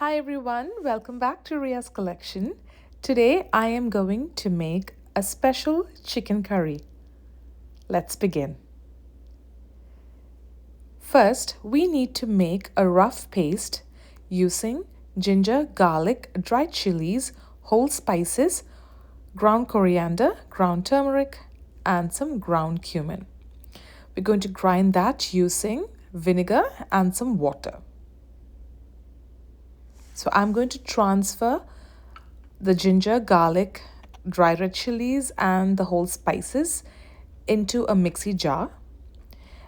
Hi everyone, welcome back to Ria's collection. Today I am going to make a special chicken curry. Let's begin. First, we need to make a rough paste using ginger, garlic, dried chilies, whole spices, ground coriander, ground turmeric, and some ground cumin. We're going to grind that using vinegar and some water. So I'm going to transfer the ginger, garlic, dry red chilies, and the whole spices into a mixie jar.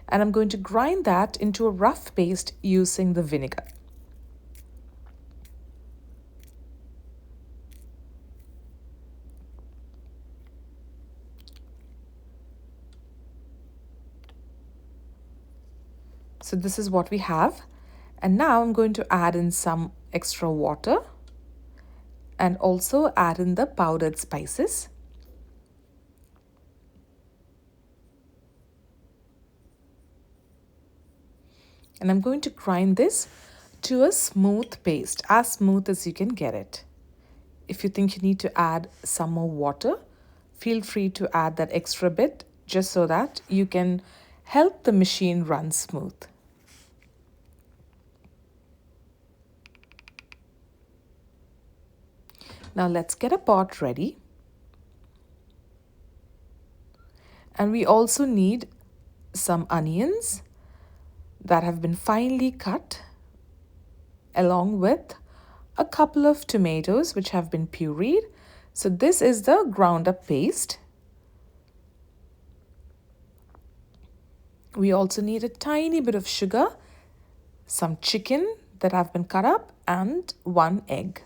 And I'm going to grind that into a rough paste using the vinegar. So this is what we have. And now I'm going to add in some extra water and also add in the powdered spices. And I'm going to grind this to a smooth paste, as smooth as you can get it. If you think you need to add some more water, feel free to add that extra bit just so that you can help the machine run smooth. Now let's get a pot ready. And we also need some onions that have been finely cut, along with a couple of tomatoes which have been pureed. So this is the ground up paste. We also need a tiny bit of sugar, some chicken that have been cut up, and 1 egg.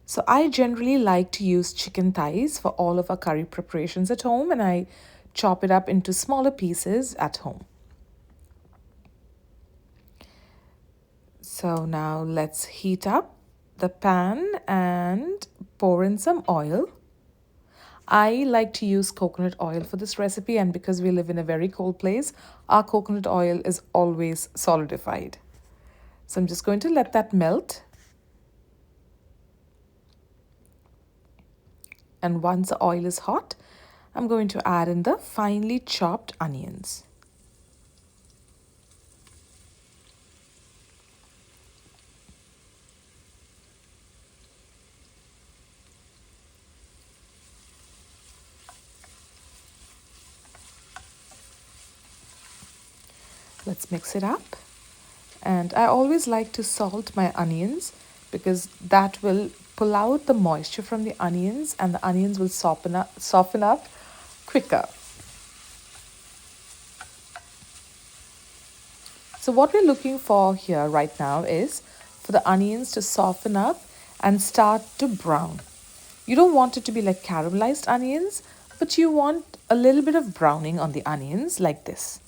So I generally like to use chicken thighs for all of our curry preparations at home, and I chop it up into smaller pieces at home. So now let's heat up the pan and pour in some oil. I like to use coconut oil for this recipe, and because we live in a very cold place, our coconut oil is always solidified. So I'm just going to let that melt. And once the oil is hot, I'm going to add in the finely chopped onions. Let's mix it up. And I always like to salt my onions because that will pull out the moisture from the onions and the onions will soften up quicker. So what we're looking for here right now is for the onions to soften up and start to brown. You don't want it to be like caramelized onions, but you want a little bit of browning on the onions like this.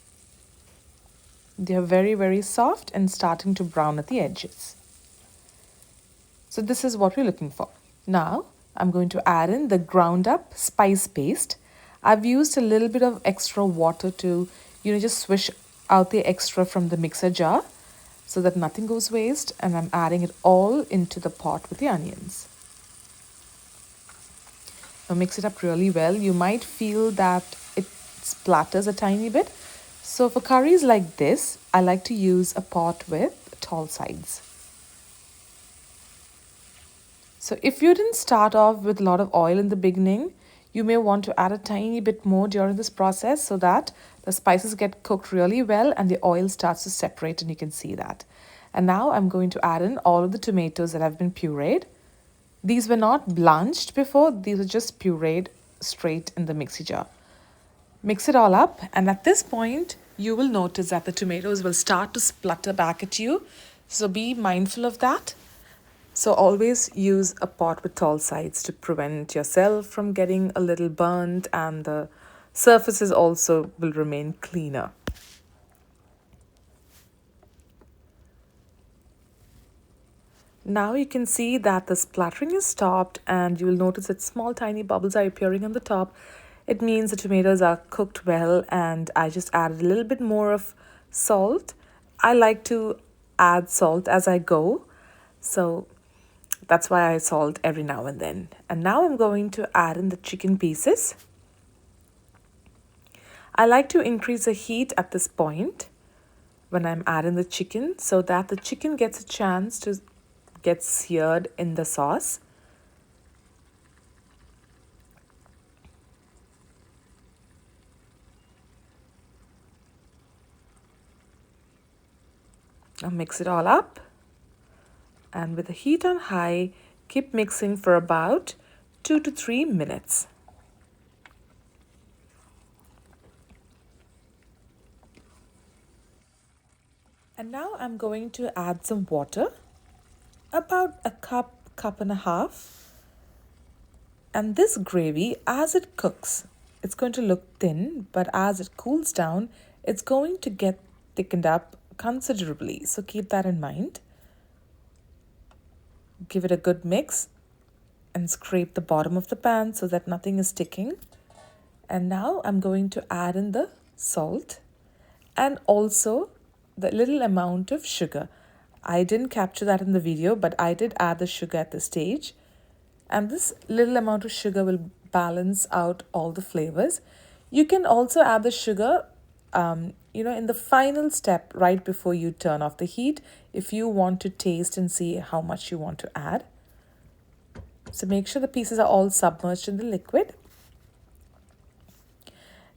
They are very, very soft and starting to brown at the edges. So this is what we're looking for. Now I'm going to add in the ground up spice paste. I've used a little bit of extra water to, just swish out the extra from the mixer jar so that nothing goes waste, and I'm adding it all into the pot with the onions. Now mix it up really well. You might feel that it splatters a tiny bit. So for curries like this, I like to use a pot with tall sides. So if you didn't start off with a lot of oil in the beginning, you may want to add a tiny bit more during this process so that the spices get cooked really well and the oil starts to separate, and you can see that. And now I'm going to add in all of the tomatoes that have been pureed. These were not blanched before, these were just pureed straight in the mixie jar. Mix it all up, and at this point, you will notice that the tomatoes will start to splutter back at you. So be mindful of that. So always use a pot with tall sides to prevent yourself from getting a little burnt, and the surfaces also will remain cleaner. Now you can see that the splattering is stopped, and you will notice that small tiny bubbles are appearing on the top. It means the tomatoes are cooked well, and I just added a little bit more of salt. I like to add salt as I go. So that's why I salt every now and then. And now I'm going to add in the chicken pieces. I like to increase the heat at this point when I'm adding the chicken so that the chicken gets a chance to get seared in the sauce. I'll mix it all up, and with the heat on high, keep mixing for about 2 to 3 minutes. And now I'm going to add some water, about a cup and a half. And this gravy, as it cooks, it's going to look thin, but as it cools down, it's going to get thickened up considerably. So keep that in mind. Give it a good mix and scrape the bottom of the pan so that nothing is sticking. And now I'm going to add in the salt and also the little amount of sugar. I didn't capture that in the video, but I did add the sugar at this stage. And this little amount of sugar will balance out all the flavors. You can also add the sugar, in the final step right before you turn off the heat if you want to taste and see how much you want to add. So make sure the pieces are all submerged in the liquid.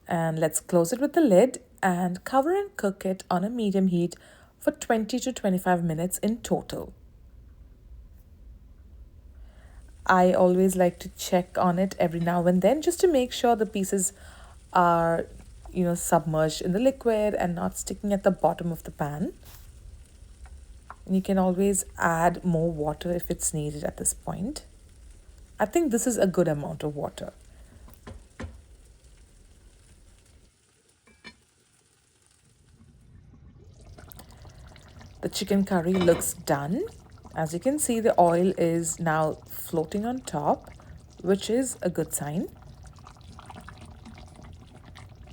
And let's close it with the lid and cover and cook it on a medium heat for 20 to 25 minutes in total. I always like to check on it every now and then just to make sure the pieces are, submerged in the liquid and not sticking at the bottom of the pan. And you can always add more water if it's needed at this point. I think this is a good amount of water. The chicken curry looks done. As you can see, the oil is now floating on top, which is a good sign.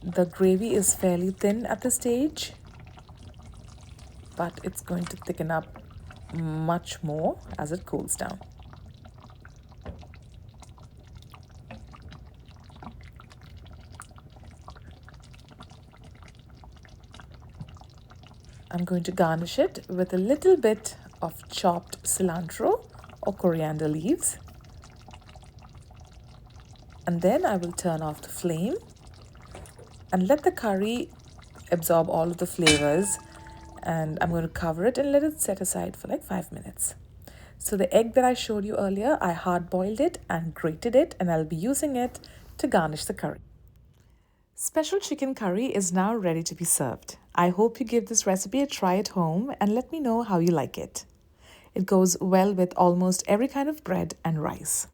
The gravy is fairly thin at this stage, but it's going to thicken up much more as it cools down. I'm going to garnish it with a little bit of chopped cilantro or coriander leaves. And then I will turn off the flame and let the curry absorb all of the flavors. And I'm going to cover it and let it set aside for like 5 minutes. So the egg that I showed you earlier, I hard-boiled it and grated it, and I'll be using it to garnish the curry. Special chicken curry is now ready to be served. I hope you give this recipe a try at home and let me know how you like it. It goes well with almost every kind of bread and rice.